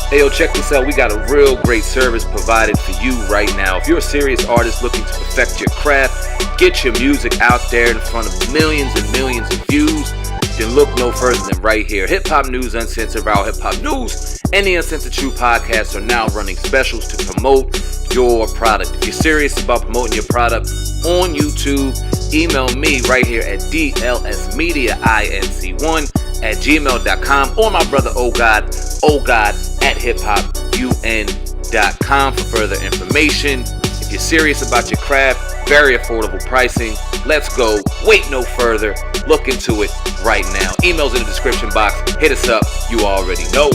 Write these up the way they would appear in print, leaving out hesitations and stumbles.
Hey, yo, check this out. We got a real great service provided for you right now. If you're a serious artist looking to perfect your craft, get your music out there in front of millions and millions of views, then look no further than right here. Hip Hop News Uncensored, Raw Hip Hop News, and the Uncensored True podcasts are now running specials to promote your product. If you're serious about promoting your product on YouTube, email me right here at dlsmediainc1@gmail.com or my brother OGod at hiphopun.com for further information. If you're serious about your craft, very affordable pricing. Let's go. Wait no further. Look into it right now. Emails in the description box. Hit us up. You already know.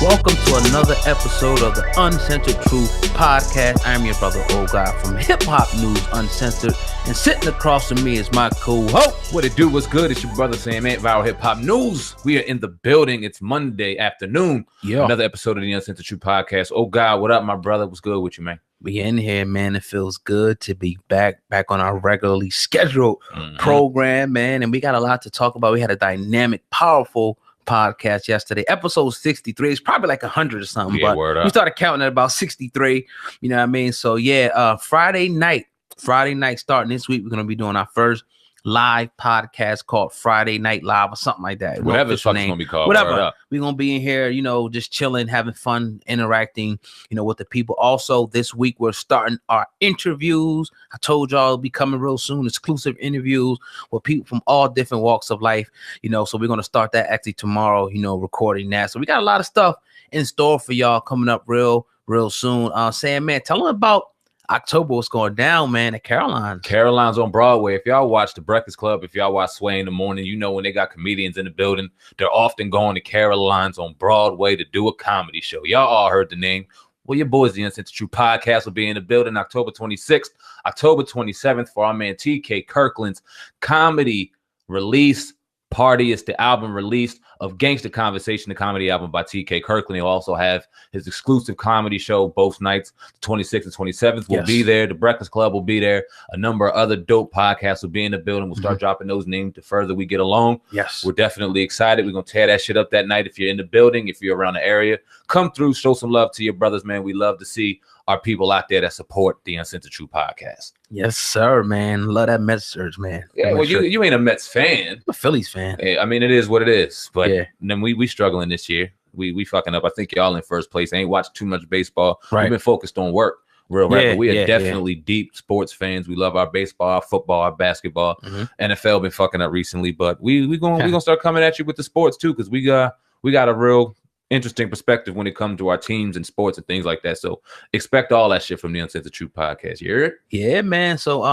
Welcome to another episode of the Uncensored Truth podcast. I'm your brother OGod from Hip Hop News Uncensored, and sitting across from me is my co-host. What it do? What's good? It's your brother Sam at Viral Hip Hop News. We are in the building. It's Monday afternoon. Yeah. Another episode of the Uncensored Truth podcast. OGod, what up, my brother? What's good with you, man? We in here, man. It feels good to be back on our regularly scheduled program, man. And we got a lot to talk about. We had a dynamic, powerful podcast yesterday, episode 63. It's probably like 100 or something, Yeah, but we started counting at about 63. You know what I mean? So yeah, Friday night starting this week, we're gonna be doing our first live podcast called Friday Night Live or something like that. Whatever it's gonna be called. Whatever. We're gonna be in here, you know, just chilling, having fun, interacting, you know, with the people. Also, this week we're starting our interviews. I told y'all it'll be coming real soon. Exclusive interviews with people from all different walks of life, you know. So we're gonna start that actually tomorrow, you know, recording that. So we got a lot of stuff in store for y'all coming up real soon. Sam, man, tell them about October, what's going down, man, at Caroline's. Caroline's on Broadway. If y'all watch The Breakfast Club, if y'all watch Sway in the Morning, you know when they got comedians in the building, they're often going to Caroline's on Broadway to do a comedy show. Y'all all heard the name. Well, your boys, the Uncensored True podcast, will be in the building October 26th, October 27th for our man TK Kirkland's comedy release party. It's the album release of Gangsta Conversation, the comedy album by TK Kirkland. He'll also have his exclusive comedy show both nights, the 26th and 27th. Will be there. The Breakfast Club will be there. A number of other dope podcasts will be in the building. We'll start dropping those names the further we get along. Yes. We're definitely excited. We're going to tear that shit up that night. If you're in the building, if you're around the area, come through, show some love to your brothers, man. We love to see our people out there that support the Uncensored True podcast. Yes, sir, man. Love that message, man. Yeah, well, you ain't a Mets fan. I'm a Phillies fan. Yeah, I mean, it is what it is. But then we struggling this year. We fucking up. I think y'all in first place. Ain't watched too much baseball. Right. We've been focused on work. Real rapper. We are definitely deep sports fans. We love our baseball, our football, our basketball. NFL been fucking up recently, but we gonna start coming at you with the sports too, because we got a real interesting perspective when it comes to our teams and sports and things like that. So expect all that shit from the Uncensored True podcast. You hear it? Yeah, man. So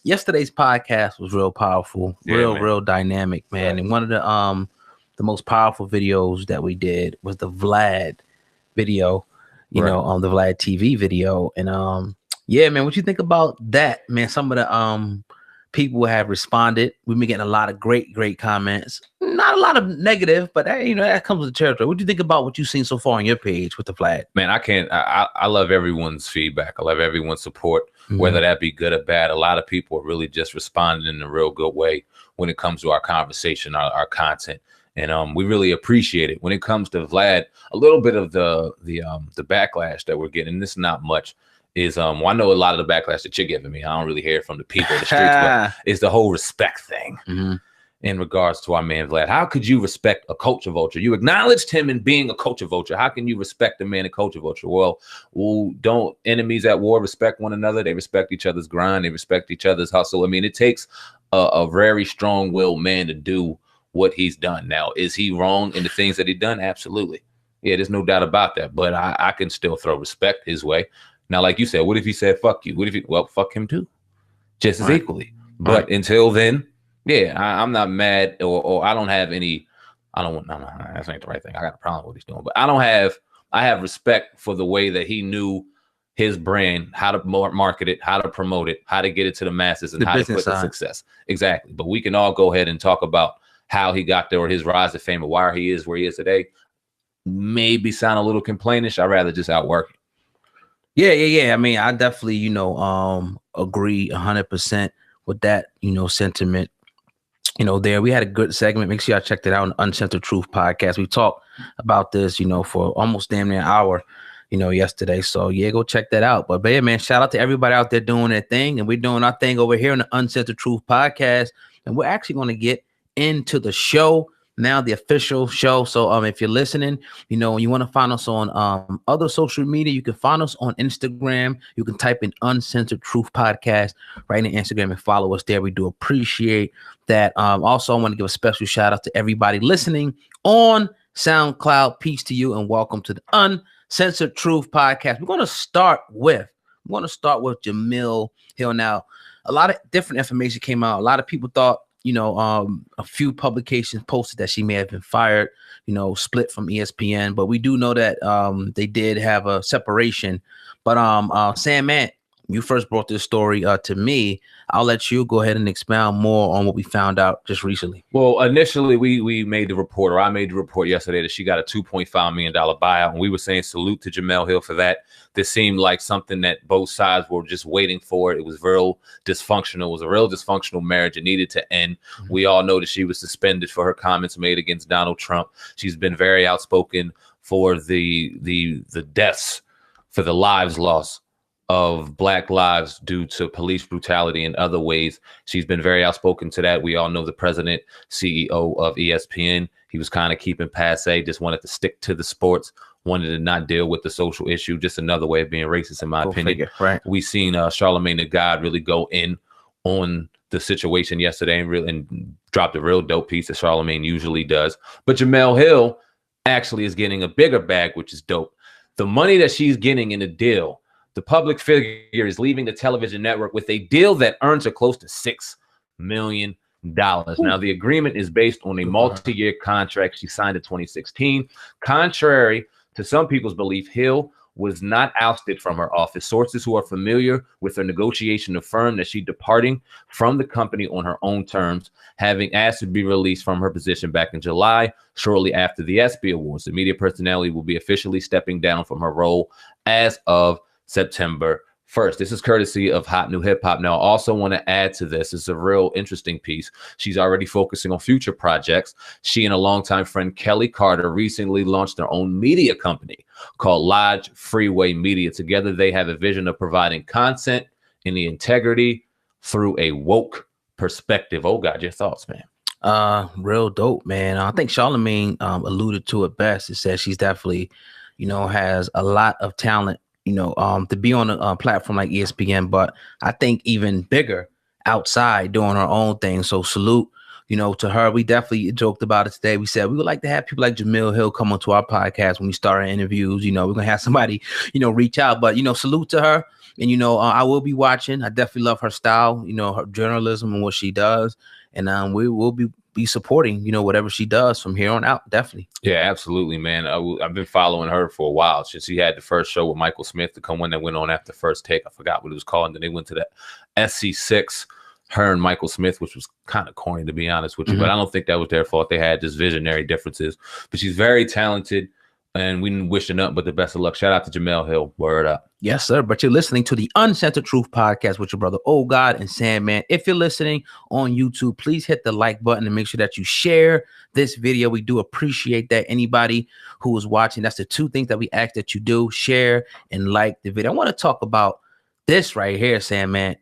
yesterday's podcast was real powerful, real dynamic, man. And one of the most powerful videos that we did was the Vlad video, you know, on the Vlad TV video. And yeah, man, what you think about that, man? Some of the people have responded. We've been getting a lot of great comments. Not a lot of negative, but you know, that comes with the territory. What do you think about what you've seen so far on your page with the Vlad? Man, I love everyone's feedback. I love everyone's support, whether that be good or bad. A lot of people are really just responding in a real good way when it comes to our conversation, our content. And we really appreciate it. When it comes to Vlad, a little bit of the backlash that we're getting, this is not much, is I know a lot of the backlash that you're giving me. I don't really hear it from the people in the streets, but it's the whole respect thing in regards to our man Vlad. How could you respect a culture vulture? You acknowledged him in being a culture vulture. How can you respect a man, a culture vulture? Well, don't enemies at war respect one another? They respect each other's grind. They respect each other's hustle. I mean, it takes a very strong-willed man to do what he's done. Now, is he wrong in the things that he done? Absolutely. Yeah, there's no doubt about that. But I can still throw respect his way. Now, like you said, what if he said, fuck you? What if well, fuck him too, just as equally. But until then, yeah, I'm not mad or I don't have any, no, that's not the right thing. I got a problem with what he's doing, but I have respect for the way that he knew his brand, how to market it, how to promote it, how to get it to the masses, and how to put the success. Exactly. But we can all go ahead and talk about how he got there or his rise to fame or why he is where he is today. Maybe sound a little complainish. I'd rather just outwork it. Yeah. I mean, I definitely, agree 100% with that, sentiment. there. We had a good segment. Make sure y'all checked it out on the Uncensored Truth podcast. We talked about this, for almost damn near an hour, yesterday. So yeah, go check that out. But yeah, man, shout out to everybody out there doing their thing. And we're doing our thing over here on the Uncensored Truth podcast. And we're actually going to get into the show now, the official show. So if you're listening, and you want to find us on other social media, you can find us on Instagram. You can type in Uncensored Truth Podcast right in Instagram and follow us there. We do appreciate that. Also, I want to give a special shout out to everybody listening on SoundCloud. Peace to you and welcome to the Uncensored Truth Podcast. We're going to start with Jemele Hill. Now, a lot of different information came out. A lot of people thought, a few publications posted that she may have been fired, split from ESPN. But we do know that they did have a separation. But Sam Ant, you first brought this story to me. I'll let you go ahead and expound more on what we found out just recently. Well, initially, we made the report, or I made the report yesterday, that she got a $2.5 million buyout. And we were saying salute to Jemele Hill for that. This seemed like something that both sides were just waiting for. It was real dysfunctional. It was a real dysfunctional marriage. It needed to end. Mm-hmm. We all know that she was suspended for her comments made against Donald Trump. She's been very outspoken for the deaths, for the lives lost of Black lives due to police brutality and other ways. She's been very outspoken to that. We all know the president, CEO of ESPN. He was kind of keeping passe, just wanted to stick to the sports, wanted to not deal with the social issue. Just another way of being racist, in my opinion. Figure, right. We seen Charlamagne the God really go in on the situation yesterday and dropped a real dope piece that Charlamagne usually does. But Jemele Hill actually is getting a bigger bag, which is dope. The money that she's getting in the deal, the public figure is leaving the television network with a deal that earns her close to $6 million. Now, the agreement is based on a multi-year contract she signed in 2016. Contrary to some people's belief, Hill was not ousted from her office. Sources who are familiar with her negotiation affirm that she's departing from the company on her own terms, having asked to be released from her position back in July, shortly after the ESPY Awards. The media personality will be officially stepping down from her role as of September 1st. This is courtesy of Hot New Hip Hop. Now, I also want to add to this. It's a real interesting piece. She's already focusing on future projects. She and a longtime friend, Kelly Carter, recently launched their own media company called Lodge Freeway Media. Together, they have a vision of providing content in the integrity through a woke perspective. Oh, God, your thoughts, man? Real dope, man. I think Charlamagne alluded to it best. It says she's definitely, has a lot of talent, to be on a platform like ESPN, but I think even bigger outside doing her own thing. So salute, to her. We definitely joked about it today. We said we would like to have people like Jemele Hill come onto our podcast when we start our interviews. We're going to have somebody, reach out, but, salute to her. And, I will be watching. I definitely love her style, her journalism and what she does. And we will be supporting, whatever she does from here on out. Definitely. Yeah, absolutely, man. I've been following her for a while since she had the first show with Michael Smith to come when that went on after First Take. I forgot what it was called. And then they went to that SC6, her and Michael Smith, which was kind of corny, to be honest with you. But I don't think that was their fault. They had just visionary differences. But she's very talented. And we wish her nothing but the best of luck. Shout out to Jemele Hill. Word up. Yes, sir. But you're listening to the Uncensored Truth Podcast with your brother, Oh God and Sandman. If you're listening on YouTube, please hit the like button and make sure that you share this video. We do appreciate that. Anybody who is watching, that's the two things that we ask that you do: share and like the video. I want to talk about this right here, Sandman.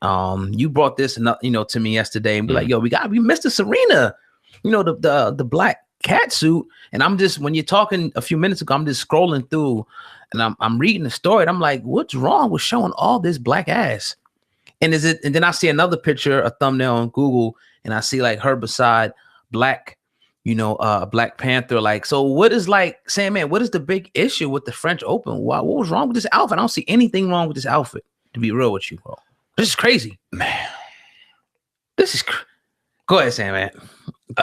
You brought this, to me yesterday and be like, yo, we missed the Serena, the black cat suit. And I'm just, when you're talking a few minutes ago, I'm just scrolling through and I'm reading the story and I'm like, what's wrong with showing all this black ass? And then I see another picture, a thumbnail on Google, and I see like her beside Black, Black Panther. Like, so what is, like, saying, man, what is the big issue with the French Open? What was wrong with this outfit? I don't see anything wrong with this outfit, to be real with you, bro. This is crazy, man. Go ahead, Sam, man.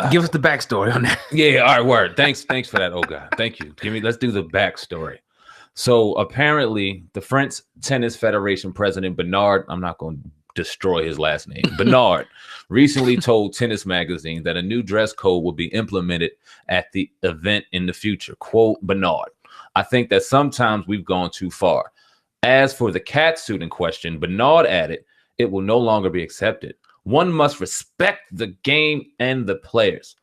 Give us the backstory on that. Yeah, all right, word. Thanks for that. Oh God, thank you. Let's do the backstory. So apparently, the French Tennis Federation president Bernard, I'm not going to destroy his last name, Bernard, recently told Tennis Magazine that a new dress code will be implemented at the event in the future. Quote, Bernard, I think that sometimes we've gone too far. As for the cat suit in question, Bernard added, it will no longer be accepted. One must respect the game and the players.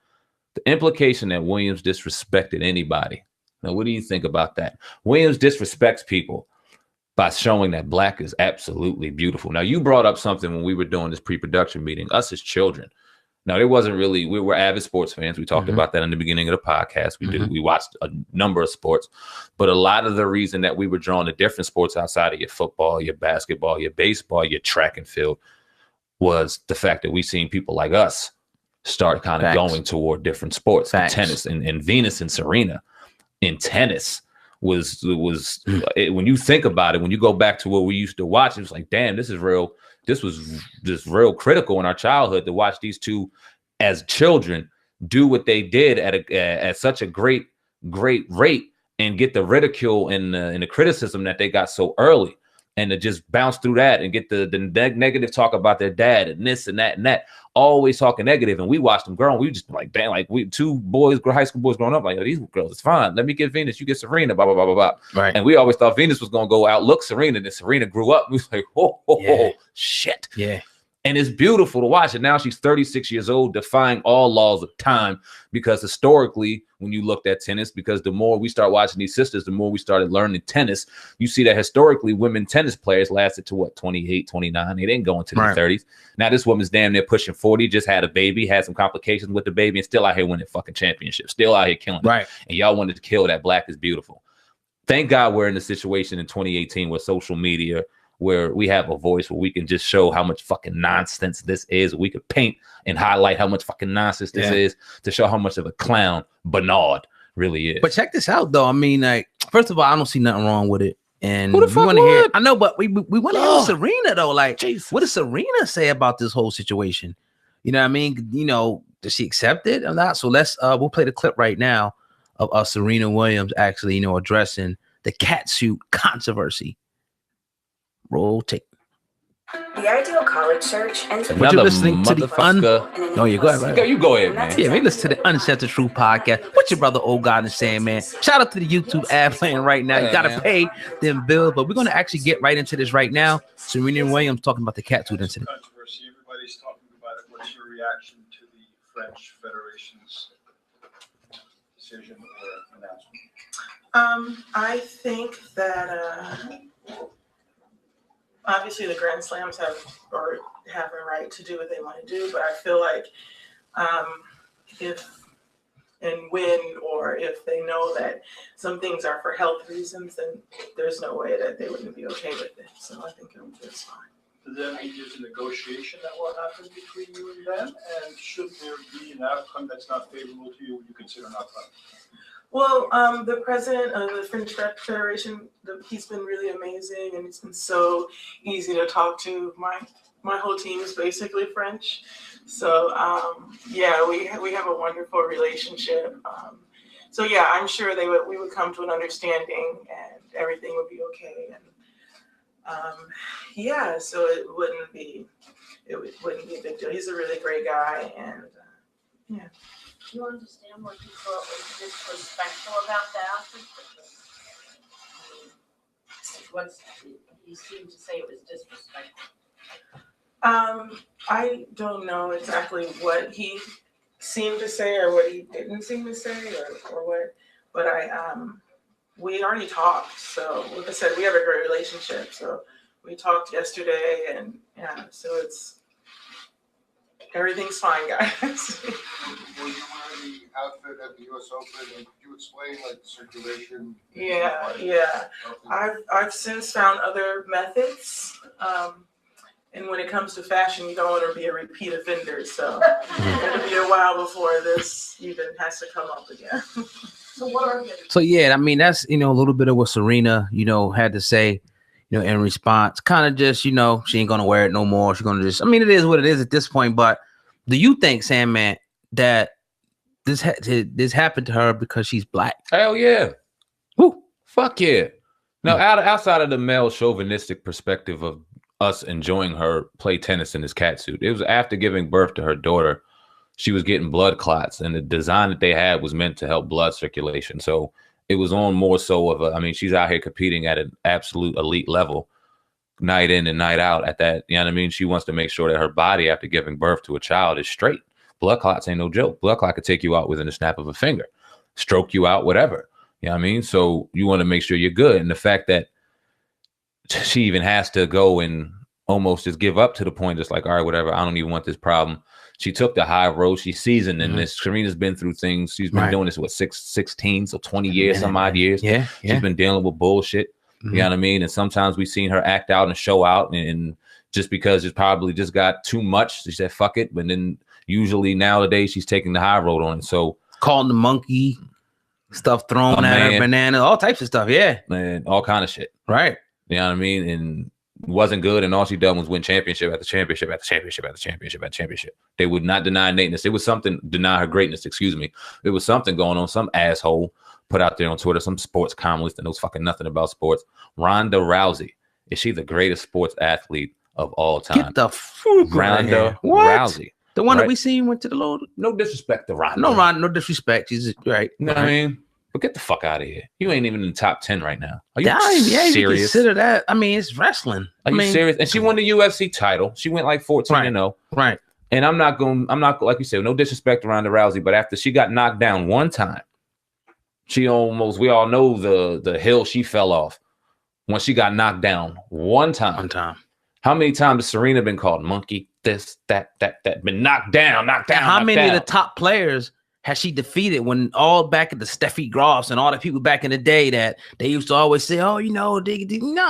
The implication that Williams disrespected anybody. Now, what do you think about that? Williams disrespects people by showing that black is absolutely beautiful. Now, you brought up something when we were doing this pre-production meeting, us as children. Now, it wasn't really, we were avid sports fans. We talked about that in the beginning of the podcast. We watched a number of sports, but a lot of the reason that we were drawn to different sports outside of your football, your basketball, your baseball, your track and field was the fact that we seen people like us start kind of going toward different sports. Tennis and Venus and Serena in tennis was when you think about it, when you go back to what we used to watch, it was like, damn, this is real. This was just real critical in our childhood to watch these two as children do what they did at such a great rate and get the ridicule and the criticism that they got so early, and to just bounce through that and get the negative talk about their dad and this and that, always talking negative. And we watched them grow. We just like, damn, like we two boys, high school boys growing up, like, oh, these girls, it's fine. Let me get Venus, you get Serena, blah, blah, blah, blah, blah. Right. And we always thought Venus was going to go outlook Serena. Then Serena grew up. We was like, oh, shit. Yeah. And it's beautiful to watch. And now she's 36 years old, defying all laws of time, because historically, when you looked at tennis, because the more we start watching these sisters, the more we started learning tennis, you see that historically women tennis players lasted to what, 28, 29. They didn't go into their 30s. Now this woman's damn near pushing 40, just had a baby, had some complications with the baby, and still out here winning fucking championships, still out here killing it. And y'all wanted to kill that black is beautiful. Thank God we're in a situation in 2018 with social media, where we have a voice where we can just show how much fucking nonsense this is. We could paint and highlight how much fucking nonsense this is to show how much of a clown Bernard really is. But check this out, though. I mean, like, first of all, I don't see nothing wrong with it. And who the fuck want to hear? would? I know, but we want to hear Serena, though. Like, what does Serena say about this whole situation? You know what I mean? You know, does she accept it or not? So let's we'll play the clip right now of Serena Williams actually, you know, addressing the catsuit controversy. Roll tape. The ideal college search ends But you're listening to the No, you go ahead, right? You go ahead, man. Yeah, we listen to the Uncensored Truth podcast. What your brother Old God is saying, man. Shout out to the YouTube ad playing right now. You gotta pay them bills, but we're gonna actually get right into this right now. Serena Williams talking about the catsuit incident. Controversy. Everybody's talking about it. What's your reaction to the French Federation's decision or announcement? I think that obviously the Grand Slams have a right to do what they want to do, but I feel like if they know that some things are for health reasons, then there's no way that they wouldn't be okay with it. So I think it's fine. Does that mean there's a negotiation that will happen between you and them? And should there be an outcome that's not favorable to you, would you consider an outcome? Well, the president of the French Federation, he's been really amazing, and it's been so easy to talk to. My whole team is basically French, so yeah, we have a wonderful relationship. So yeah, I'm sure we would come to an understanding, and everything would be okay. And yeah, so it wouldn't be a big deal. He's a really great guy, and yeah. Do you understand what you thought was disrespectful about that? You seem to say it was disrespectful. I don't know exactly what he seemed to say or what he didn't seem to say or what, but we already talked. So like I said, we have a great relationship. So we talked yesterday, and yeah, so everything's fine, guys. Were you wearing the outfit at the U.S. Open, and could you explain like the circulation? Yeah. I've since found other methods, and when it comes to fashion, you don't want to be a repeat offender. So it'll be a while before this even has to come up again. So yeah, I mean that's a little bit of what Serena had to say. In response, kind of just, she ain't going to wear it no more. She's going to just, it is what it is at this point. But do you think, Sandman, that this happened to her because she's black? Hell yeah. Woo. Fuck yeah. Now, outside of the male chauvinistic perspective of us enjoying her play tennis in this catsuit, it was after giving birth to her daughter, she was getting blood clots, and the design that they had was meant to help blood circulation. So it was on more so of she's out here competing at an absolute elite level. night in and night out at that. You know what I mean? She wants to make sure that her body after giving birth to a child is straight. Blood clots ain't no joke. Blood clot could take you out within a snap of a finger, stroke you out, whatever. You know what I mean? So you want to make sure you're good. And the fact that she even has to go and almost just give up to the point, just like, all right, whatever, I don't even want this problem. She took the high road. She's seasoned in this. Serena's been through things. She's been doing this, what, 16, so 20 years, some odd years. Yeah. She's been dealing with bullshit. You know what I mean? And sometimes we've seen her act out and show out, and just because it's probably just got too much, she said, fuck it. But then usually nowadays she's taking the high road on it. So calling the monkey, stuff thrown at her, banana, all types of stuff. Yeah. Man, all kind of shit. Right. You know what I mean? And wasn't good. And all she done was win championship after championship after championship after championship after championship. They would not deny greatness. It was something, deny her greatness, excuse me. It was something going on. Some asshole put out there on Twitter, some sports columnist that knows fucking nothing about sports. Ronda Rousey. Is she the greatest sports athlete of all time? Get the fuck Ronda Rousey. The one that we seen went to the Lord. No disrespect to Ronda. No, Ronda, no disrespect. She's right. You know what I mean? But get the fuck out of here. You ain't even in the top 10 right now. Are you serious? You consider that. I mean, it's wrestling. Are you serious? And she won the UFC title. She went like 14-0. Right. And I'm not like you said, no disrespect to Ronda Rousey, but after she got knocked down one time, we all know the hill she fell off when she got knocked down one time. How many times has Serena been called monkey, this, that, been knocked down? And how many of the top players has she defeated when all back at the Steffi Grafs and all the people back in the day that they used to always say, oh, you know,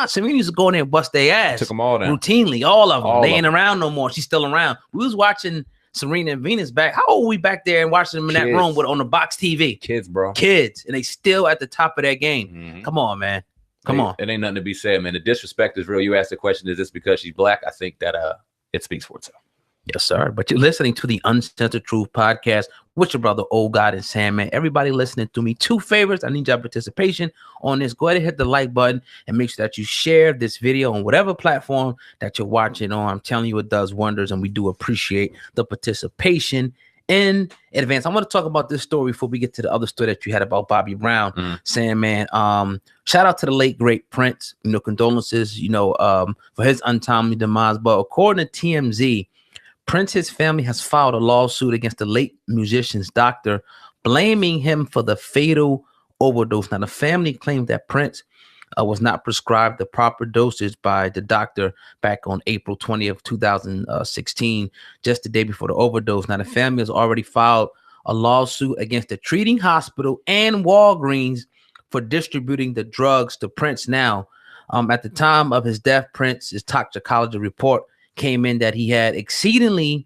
Serena used to go in there and bust their ass. Took them all down. Routinely, all of them. They ain't around no more. She's still around. We was watching Serena and Venus back. How old were we back there and watching them in that room on the box TV? Kids, bro. Kids. And they still at the top of their game. Come on, man. Come on. It ain't nothing to be said, man. The disrespect is real. You asked the question, is this because she's black? I think that it speaks for itself. Yes, sir. But you're listening to the Uncensored Truth podcast with your brother, Old God and Sandman. Everybody listening to me, 2 favors. I need your participation on this. Go ahead and hit the like button and make sure that you share this video on whatever platform that you're watching on. I'm telling you, it does wonders, and we do appreciate the participation in advance. I want to talk about this story before we get to the other story that you had about Bobby Brown, Sandman. Shout out to the late, great Prince. You know, condolences, for his untimely demise. But according to TMZ, Prince's family has filed a lawsuit against the late musician's doctor, blaming him for the fatal overdose. Now, the family claimed that Prince was not prescribed the proper dosage by the doctor back on April 20th, 2016, just the day before the overdose. Now, the family has already filed a lawsuit against the treating hospital and Walgreens for distributing the drugs to Prince. Now, at the time of his death, Prince's toxicology report came in that he had exceedingly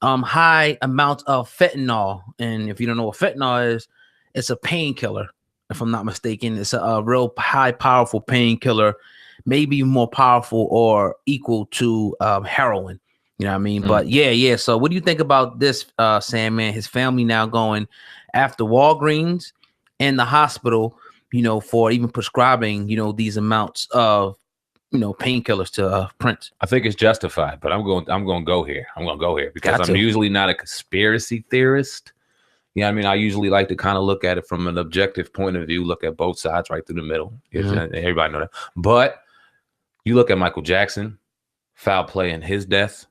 high amounts of fentanyl. And if you don't know what fentanyl is, it's a painkiller. If I'm not mistaken, it's a real high, powerful painkiller, maybe more powerful or equal to heroin. You know what I mean? But yeah. So what do you think about this, Sandman? His family now going after Walgreens and the hospital, for even prescribing, these amounts of painkillers to Prince. I think it's justified, but I'm going to go here. Because I'm usually not a conspiracy theorist. You know what I mean? I usually like to kind of look at it from an objective point of view, look at both sides right through the middle. Everybody know that. But you look at Michael Jackson, foul play in his death.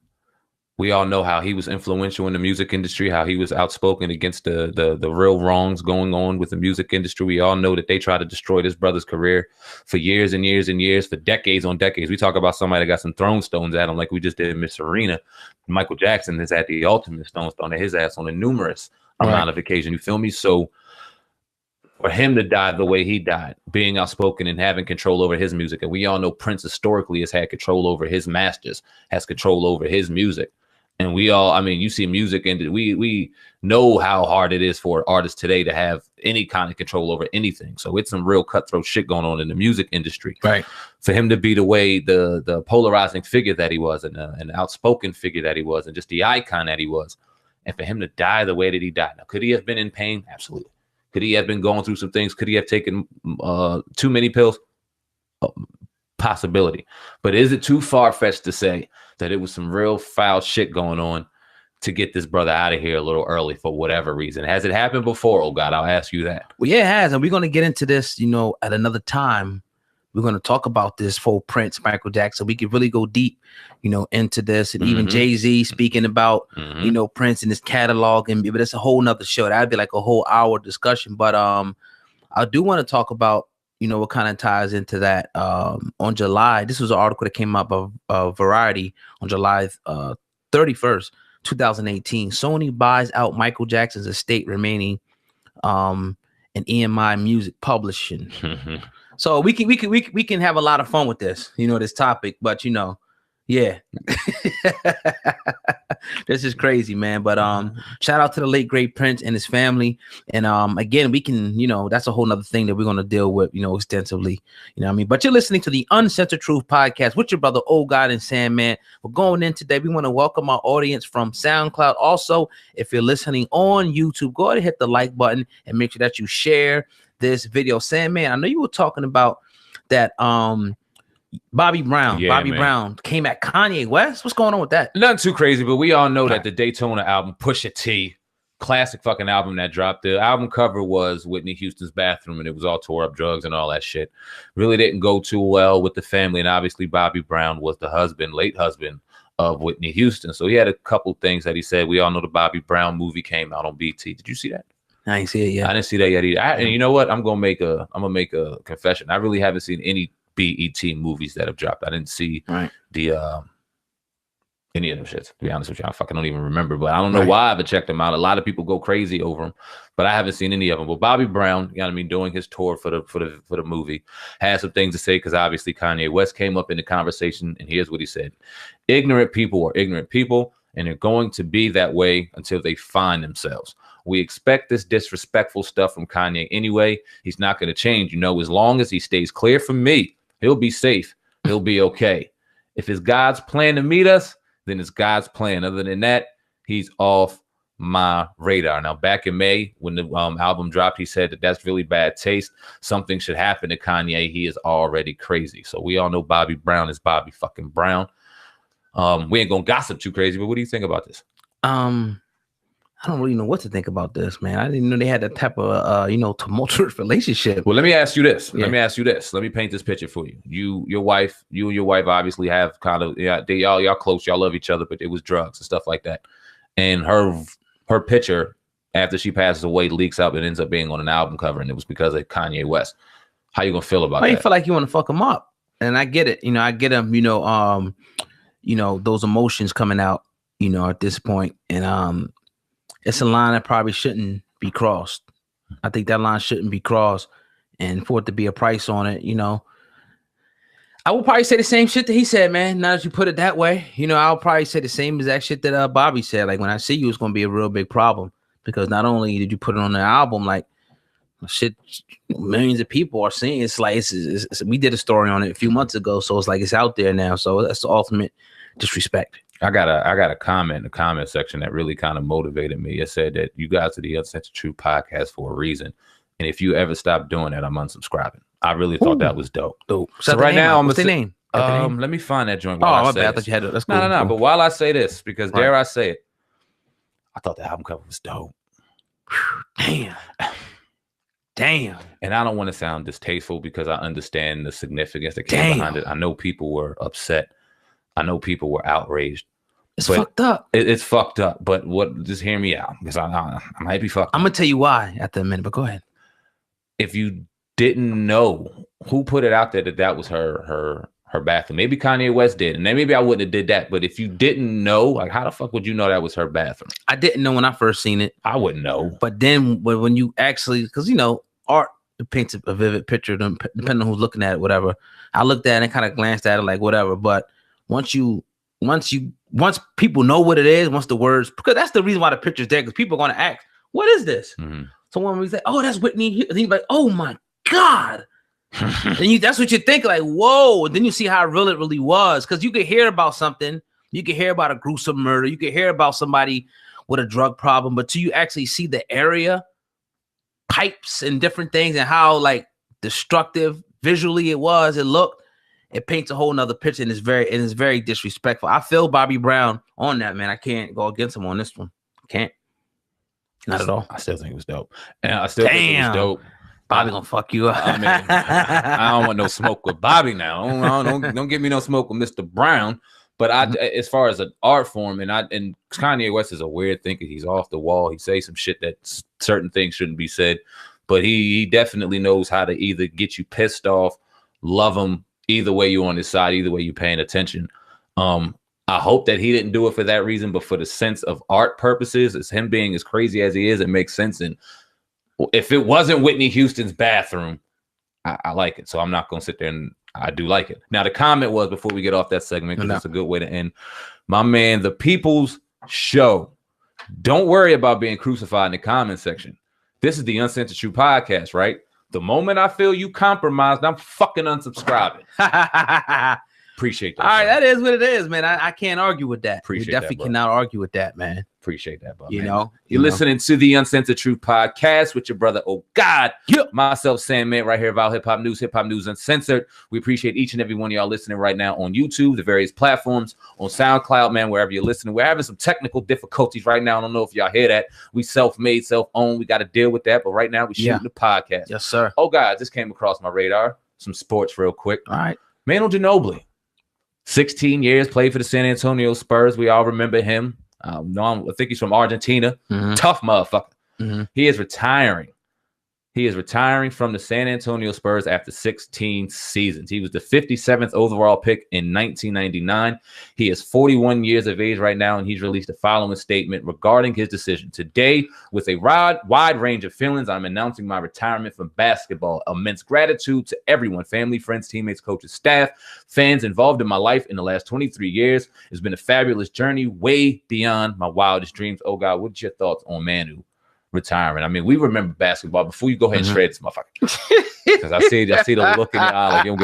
We all know how he was influential in the music industry, how he was outspoken against the real wrongs going on with the music industry. We all know that they tried to destroy this brother's career for years and years and years, for decades on decades. We talk about somebody that got some throne stones at him like we just did Miss Serena. Michael Jackson has had the ultimate stone thrown at his ass on a numerous amount of occasions. You feel me? So for him to die the way he died, being outspoken and having control over his music, and we all know Prince historically has had control over his masters, has control over his music. And we all, I mean, you see music, and we know how hard it is for artists today to have any kind of control over anything. So it's some real cutthroat shit going on in the music industry. Right. For him to be the way, the polarizing figure that he was, and an outspoken figure that he was, and just the icon that he was, and for him to die the way that he died. Now, could he have been in pain? Absolutely. Could he have been going through some things? Could he have taken too many pills? Possibility. But is it too far-fetched to say that it was some real foul shit going on to get this brother out of here a little early for whatever reason? Has it happened before? Oh God, I'll ask you that. Well, yeah, it has. And we're going to get into this, at another time. we're going to talk about this for Prince, Michael Jackson. We could really go deep, into this, and even Jay-Z speaking about, Prince and his catalog, but it's a whole nother show. That'd be like a whole hour discussion. But I do want to talk about, what kind of ties into that. On July, this was an article that came up of Variety on July 31st, 2018. Sony buys out Michael Jackson's estate remaining in EMI Music Publishing. So we can have a lot of fun with this, this topic, but yeah. This is crazy, man. But shout out to the late great Prince and his family. And again, we can, that's a whole nother thing that we're going to deal with, extensively. But you're listening to the Uncensored Truth podcast with your brother Old God and Sandman. We're going in today. We want to welcome our audience from SoundCloud. Also, if you're listening on YouTube, go ahead and hit the like button and make sure that you share this video. Sandman, I know you were talking about that Bobby Brown. Yeah, Bobby man. Brown came at Kanye West. What's going on with that? Nothing too crazy, but we all know that the Daytona album, Pusha T, classic fucking album that dropped. The album cover was Whitney Houston's bathroom, and it was all tore up drugs and all that shit. Really didn't go too well with the family, and obviously Bobby Brown was the late husband of Whitney Houston. So he had a couple things that he said. We all know the Bobby Brown movie came out on BT. Did you see that? I ain't see it yet. I didn't see that yet either. And you know what? I'm gonna make a confession. I really haven't seen any BET movies that have dropped. I didn't see the any of them shits, to be honest with you. I fucking don't even remember, but I don't know why I haven't checked them out. A lot of people go crazy over them, but I haven't seen any of them. But Bobby Brown, doing his tour for the movie, had some things to say, because obviously Kanye West came up in the conversation, and here's what he said: ignorant people are ignorant people, and they're going to be that way until they find themselves. We expect this disrespectful stuff from Kanye anyway. He's not going to change. As long as he stays clear from me, he'll be safe. He'll be okay. If it's God's plan to meet us, then it's God's plan. Other than that, he's off my radar. Now, back in May, when the album dropped, he said that that's really bad taste. Something should happen to Kanye. He is already crazy. So we all know Bobby Brown is Bobby fucking Brown. We ain't going to gossip too crazy, but what do you think about this? I don't really know what to think about this, man. I didn't know they had that type of, tumultuous relationship. Well, let me ask you this. Yeah. Let me paint this picture for you. You and your wife obviously have kind of, y'all close, y'all love each other, but it was drugs and stuff like that. And her picture after she passes away leaks out and ends up being on an album cover, and it was because of Kanye West. How you gonna feel about that? You feel like you want to fuck him up, and I get it. I get him. Those emotions coming out. At this point, and it's a line that probably shouldn't be crossed. I think that line shouldn't be crossed, and for it to be a price on it, I would probably say the same shit that he said, man. Now that you put it that way, I'll probably say the same exact shit that Bobby said. Like, when I see you, it's going to be a real big problem, because not only did you put it on the album, like, shit, millions of people are seeing. It's like it's we did a story on it a few months ago, so it's like it's out there now. So that's the ultimate disrespect. I got a comment in the comment section that really kind of motivated me. It said that you guys are the Uncensored Truth podcast for a reason, and if you ever stop doing that, I'm unsubscribing. I really thought that was dope. Dope. So right now, what's the name? Let me find that joint. My bad. I thought you had it. That's cool. No. But while I say this, because dare I say it, I thought the album cover was dope. Damn. And I don't want to sound distasteful, because I understand the significance that came behind it. I know people were upset. I know people were outraged. It's fucked up. It's fucked up. But just hear me out, because I might be fucked up. I'm gonna tell you why after a minute, but go ahead. If you didn't know who put it out there that was her bathroom, maybe Kanye West did, and then maybe I wouldn't have did that. But if you didn't know, like, how the fuck would you know that was her bathroom? I didn't know when I first seen it. I wouldn't know. But then when you actually, because art paints a vivid picture, depending on who's looking at it, whatever. I looked at it and kind of glanced at it like whatever. But once people know what it is, once the words, because that's the reason why the picture's there, because people are going to ask, what is this? Mm-hmm. So when we say, oh, that's Whitney, and you're like, oh my God. Then that's what you think, like, whoa. And then you see how real it really was. Because you could hear about something, you could hear about a gruesome murder, you could hear about somebody with a drug problem, but till you actually see the area, pipes and different things, and how like destructive visually it looked, it paints a whole nother picture, and it's very disrespectful. I feel Bobby Brown on that, man. I can't go against him on this one. Can't. Not at all. I still think it was dope. And I still think it was dope Bobby gonna fuck you up. I mean, I don't want no smoke with Bobby now. Don't give me no smoke with Mr. Brown. But as far as an art form, and Kanye West is a weird thinker. He's off the wall. He says some shit that certain things shouldn't be said. But he definitely knows how to either get you pissed off, love him, either way you on his side, either way you paying attention. I hope that he didn't do it for that reason, but for the sense of art purposes, it's him being as crazy as he is, it makes sense. And if it wasn't Whitney Houston's bathroom, I like it. So I'm not going to sit there, and I do like it. Now, the comment was, before we get off that segment, because it's a good way to end, my man, the People's Show. Don't worry about being crucified in the comment section. This is the Uncensored Truth podcast, right? The moment I feel you compromised, I'm fucking unsubscribing. Appreciate that. All right, that is what it is, man. I can't argue with that. Appreciate you definitely that, cannot argue with that, man. Appreciate that, bro. You know, you're listening to the Uncensored Truth podcast with your brother, oh God, myself, Sandman, right here about Hip Hop News Uncensored. We appreciate each and every one of y'all listening right now on YouTube, the various platforms, on SoundCloud, man, wherever you're listening. We're having some technical difficulties right now. I don't know if y'all hear that. We self-made, self-owned. We got to deal with that, but right now we're shooting the podcast. Yes, sir. Oh God, this came across my radar. Some sports real quick. All right. Manu Ginobili, 16 years, played for the San Antonio Spurs. We all remember him. I think he's from Argentina. Tough motherfucker. He is retiring. He is retiring from the San Antonio Spurs after 16 seasons. He was the 57th overall pick in 1999. He is 41 years of age right now, and he's released the following statement regarding his decision. Today, with a wide range of feelings, I'm announcing my retirement from basketball. Immense gratitude to everyone, family, friends, teammates, coaches, staff, fans involved in my life in the last 23 years. It's been a fabulous journey, way beyond my wildest dreams. Oh, God, what's your thoughts on Manu retiring? I mean, we remember basketball. Before you go ahead and shred this motherfucker, because I see the look in your eye, like you don't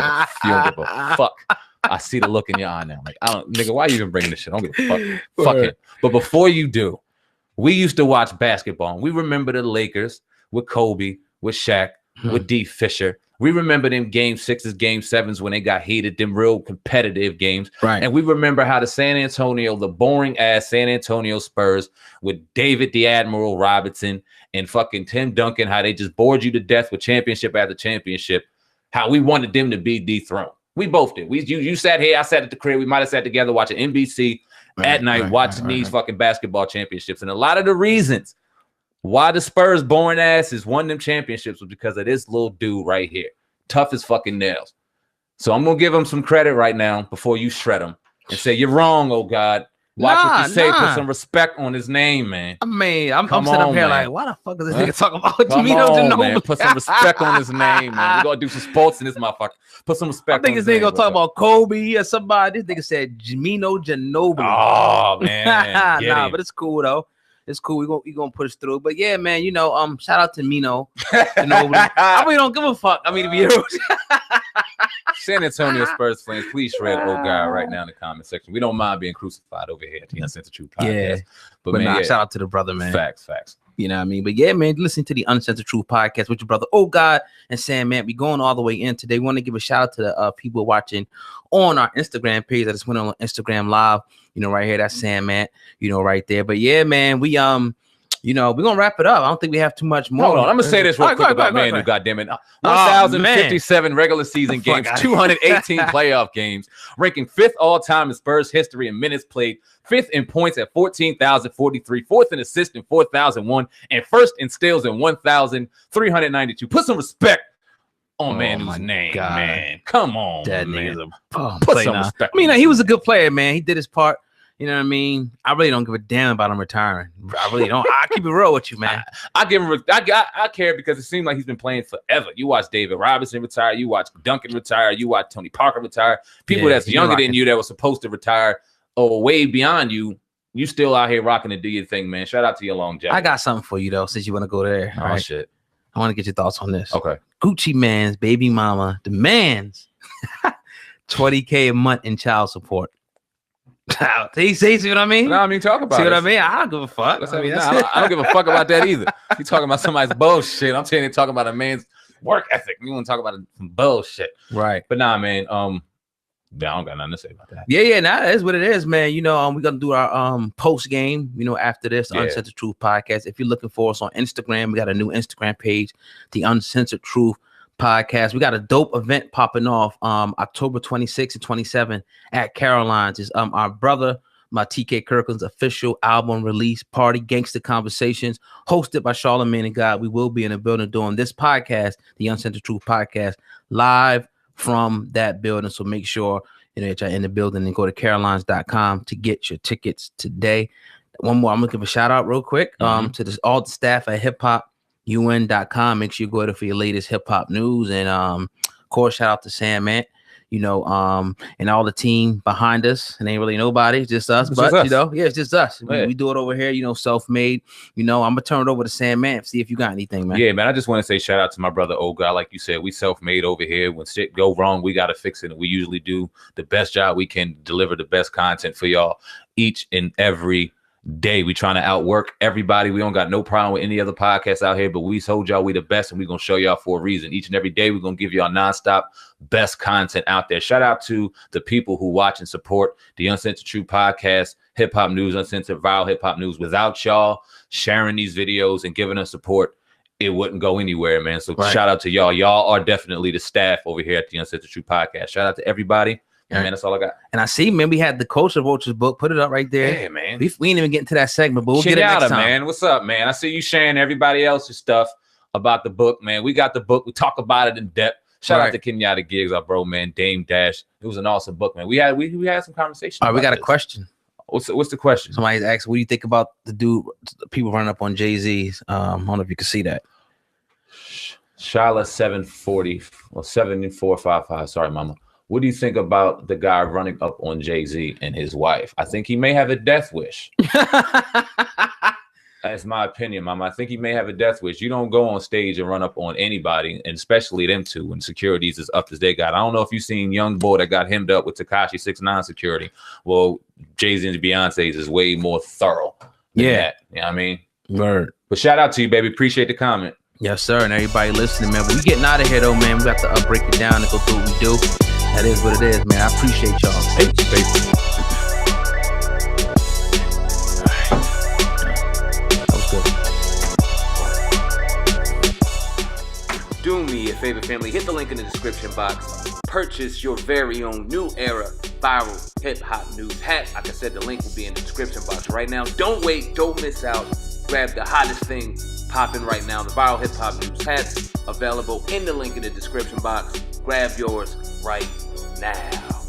give a fuck. I see the look in your eye now, like nigga, why are you even bringing this shit? I don't give a fuck. Fuck it. But before you do, we used to watch basketball, and we remember the Lakers with Kobe, with Shaq, with D. Fisher. We remember them game 6s, game 7s when they got heated, them real competitive games. Right. And we remember how the boring ass San Antonio Spurs with David the Admiral Robinson and fucking Tim Duncan, how they just bored you to death with championship after championship, how we wanted them to be dethroned. We both did. You sat here, I sat at the crib. We might have sat together watching NBC at night, watching these fucking basketball championships. And a lot of the reasons why the Spurs boring asses won them championships was because of this little dude right here. Tough as fucking nails. So I'm going to give him some credit right now before you shred him and say, you're wrong, oh God. Watch what you say. Put some respect on his name, man. I mean, I'm sitting up here like, why the fuck is this nigga talking about Jemele Ginobili? Put some respect on his name, man. We're going to do some sports in this motherfucker. Put some respect on his name. I think this nigga going to talk about Kobe or somebody. This nigga said Jemele Ginobili. Oh, man. Nah, but it's cool, though. It's cool. We gonna push through. But yeah, man, shout out to Mino. I really don't give a fuck. I mean, to be honest. San Antonio Spurs fans, please shred oh God right now in the comment section. We don't mind being crucified over here at the Uncensored Truth podcast. Yeah. But man, shout out to the brother, man. Facts. You know what I mean? But yeah, man, listen to the Uncensored Truth podcast with your brother, oh God, and Sam, man. We going all the way in today. We want to give a shout out to the people watching on our Instagram page. I just went on Instagram Live, right here. That's Sam, man, right there. But yeah, man, we're gonna wrap it up. I don't think we have too much more. Hold on, I'm gonna say this real quick about Manu, goddammit. 1,057 regular season games, 218 playoff games, ranking 5th all-time in Spurs history in minutes played, 5th in points at 14,043, 4th in assists in 4,001, and 1st in steals in 1,392. Put some respect on Manu's name, God. Man. Come on, that man. Put some respect. I mean, he was a good player, man. He did his part. You know what I mean? I really don't give a damn about him retiring. I really don't. I keep it real with you, man. I give him. I care because it seems like he's been playing forever. You watch David Robinson retire. You watch Duncan retire. You watch Tony Parker retire. People that's younger than you that were supposed to retire or way beyond you. You still out here rocking and do your thing, man. Shout out to your longevity. I got something for you though, since you want to go there. Oh shit! I want to get your thoughts on this. Okay. Gucci Mane's baby mama demands $20K a month in child support. See what I mean? No, I mean, talk about see it. what I mean? I don't give a fuck. I don't give a fuck about that either. You talking about somebody's bullshit. I'm saying you're talking about a man's work ethic. You want to talk about some bullshit. Right. But nah, man. I don't got nothing to say about that. Yeah, nah, that's what it is, man. You know, we're gonna do our post game, you know, after this Uncensored Truth podcast. If you're looking for us on Instagram, we got a new Instagram page, the Uncensored Truth podcast. We got a dope event popping off October 26th and 27th at Caroline's. It's our brother, my TK Kirkland's official album release party, Gangsta Conversations, hosted by Charlamagne and God. We will be in the building doing this podcast, the Uncensored Truth podcast, live from that building. So make sure that you're in the building and go to carolines.com to get your tickets today. One more, I'm gonna give a shout out real quick to all the staff at hiphopun.com. Make sure you go there for your latest hip hop news. And of course, shout out to Sam Ant, and all the team behind us. And ain't really nobody, it's just us. It's just us. We do it over here, self-made. I'm gonna turn it over to Sam Man, see if you got anything, man. Yeah, man. I just want to say shout out to my brother old guy. Like you said, we self-made over here. When shit go wrong, we gotta fix it. And we usually do the best job we can, deliver the best content for y'all each and every day. We trying to outwork everybody. We don't got no problem with any other podcasts out here, but we told y'all we the best, and we gonna show y'all for a reason. Each and every day, we're gonna give y'all nonstop best content out there. Shout out to the people who watch and support the Uncensored Truth podcast, hip hop news, uncensored viral hip hop news. Without y'all sharing these videos and giving us support, it wouldn't go anywhere, man. So shout out to y'all. Y'all are definitely the staff over here at the Uncensored Truth podcast. Shout out to everybody. Yeah, man, that's all I got. And I see, man, we had the Culture Vultures book. Put it up right there. Yeah, man. We ain't even get into that segment, but we'll get it next time. Man, what's up, man? I see you sharing everybody else's stuff about the book, man. We got the book. We talk about it in depth. Shout out to Kenyatta Gigs, our bro, man. Dame Dash. It was an awesome book, man. We had some conversation. All right, we got a question. What's the question? Somebody's asking, what do you think about the people running up on Jay-Z's? I don't know if you can see that. Shala 740 or 7455. Sorry, mama. What do you think about the guy running up on Jay-Z and his wife? I think he may have a death wish. That's my opinion, mama. I think he may have a death wish. You don't go on stage and run up on anybody, and especially them two when security's as up as they got. I don't know if you've seen Young Boy that got hemmed up with Tekashi 6ix9ine security. Well, Jay-Z and Beyonce's is way more thorough than that. You know what I mean? Word. But shout out to you, baby. Appreciate the comment. Yes, sir. And everybody listening, man. But we getting out of here, though, man. We got to break it down and go through what we do. That is what it is, man. I appreciate y'all. Hey, That was good. Do me a favor, family. Hit the link in the description box. Purchase your very own new era viral hip-hop news hat. Like I said, the link will be in the description box right now. Don't wait. Don't miss out. Grab the hottest thing popping right now. The viral hip-hop news hats available in the link in the description box. Grab yours right now.